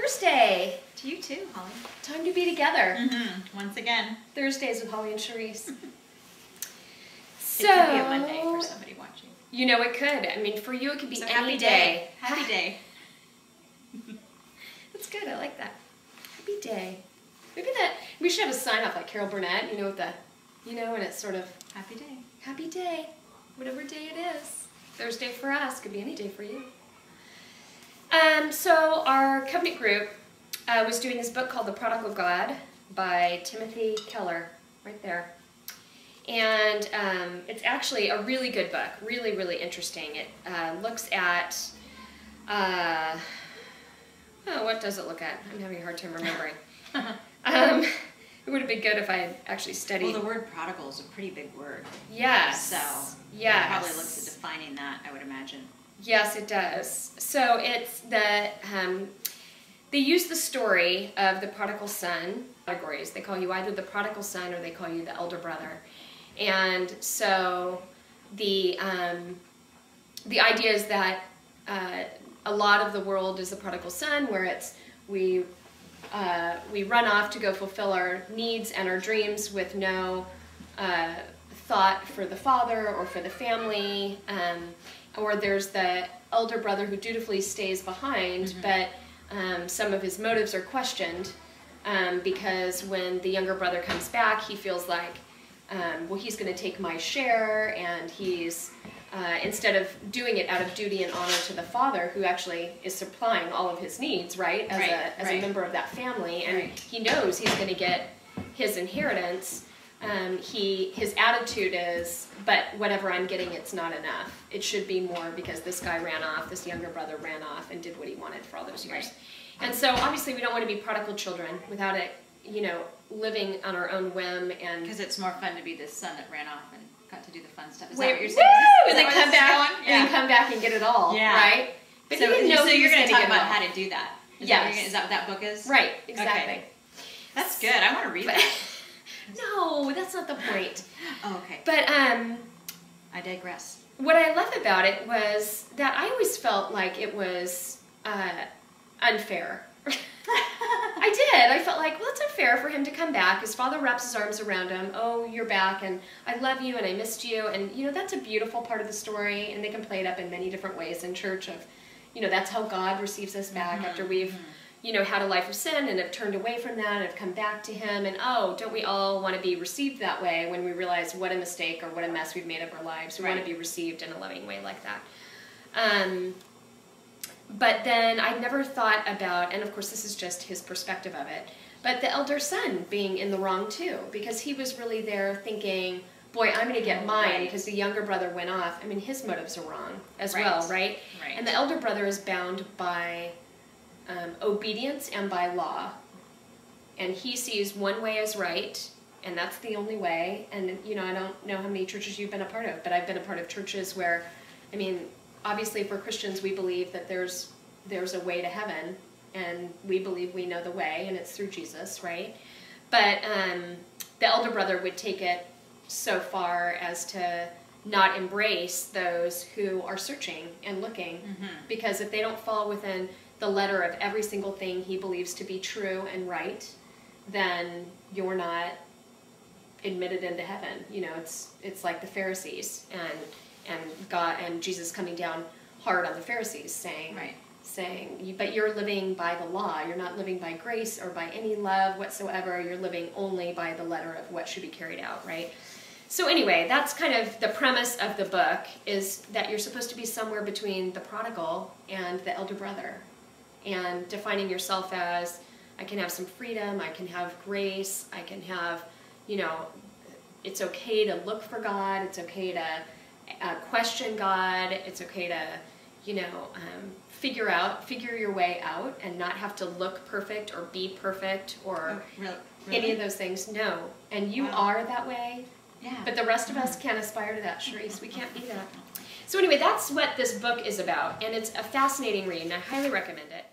Thursday. To you too, Holly. Time to be together. Once again. Thursdays with Holly and Charisse. So, it could be a Monday for somebody watching. You know, it could. I mean, for you, it could be so any day. Happy day. That's good. I like that. Happy day. Maybe we should have a sign off like Carol Burnett. You know, with and it's sort of happy day. Happy day, whatever day it is. Thursday for us could be any day for you. So our covenant group was doing this book called The Prodigal God by Timothy Keller, right there. And it's actually a really good book, really, really interesting. It looks at, what does it look at? I'm having a hard time remembering. It would have been good if I had actually studied. Well, the word prodigal is a pretty big word. Yes. So yes. It probably looks at defining that, I would imagine. Yes, it does. So it's they use the story of the prodigal son categories. They call you either the prodigal son or they call you the elder brother. And so the idea is that a lot of the world is the prodigal son, where we run off to go fulfill our needs and our dreams with no thought for the father or for the family. Or there's the elder brother who dutifully stays behind, but some of his motives are questioned because when the younger brother comes back, he feels like, well, he's going to take my share, and he's, instead of doing it out of duty and honor to the father, who actually is supplying all of his needs, right, as a member of that family, and he knows he's going to get his inheritance, his attitude is, but whatever I'm getting, it's not enough. It should be more because this guy ran off, this younger brother ran off and did what he wanted for all those years. And so obviously we don't want to be prodigal children without it, living on our own whim. And because it's more fun to be the son that ran off and got to do the fun stuff. Is that what you're saying? And then come back and come back and get it all, right? But so you're going to talk about how to do that. Is that what that book is? Right, exactly. Okay. That's good. I want to read that. No, that's not the point. Oh, okay. But I digress. What I loved about it was that I always felt like it was unfair. I did. I felt like, well, it's unfair for him to come back. His father wraps his arms around him. Oh, you're back, and I love you, and I missed you. And, that's a beautiful part of the story, and they can play it up in many different ways in church of, that's how God receives us back after we've, had a life of sin and have turned away from that and have come back to him. And, oh, don't we all want to be received that way when we realize what a mistake or what a mess we've made of our lives? We want to be received in a loving way like that. But then I never thought about, and of course this is just his perspective of it, but the elder son being in the wrong too, because he was really there thinking, boy, I'm going to get mine because the younger brother went off. I mean, his motives are wrong as well, right? And the elder brother is bound by obedience and by law. And he sees one way as right, and that's the only way. And, I don't know how many churches you've been a part of, but I've been a part of churches where, obviously, for Christians, we believe that there's a way to heaven, and we believe we know the way, and it's through Jesus, right? But the elder brother would take it so far as to not embrace those who are searching and looking, because if they don't fall within the letter of every single thing he believes to be true and right, then you're not admitted into heaven. It's like the Pharisees, and God and Jesus coming down hard on the Pharisees, saying, but you're living by the law. You're not living by grace or by any love whatsoever. You're living only by the letter of what should be carried out, right? So anyway, that's kind of the premise of the book, is that you're supposed to be somewhere between the prodigal and the elder brother, and defining yourself as, I can have some freedom, I can have grace, I can have, it's okay to look for God, it's okay to question God, it's okay to, figure your way out and not have to look perfect or be perfect or any of those things. No. And you are that way. Yeah. But the rest of us can't aspire to that, Charisse. We can't be that. So anyway, that's what this book is about, and it's a fascinating read, and I highly recommend it.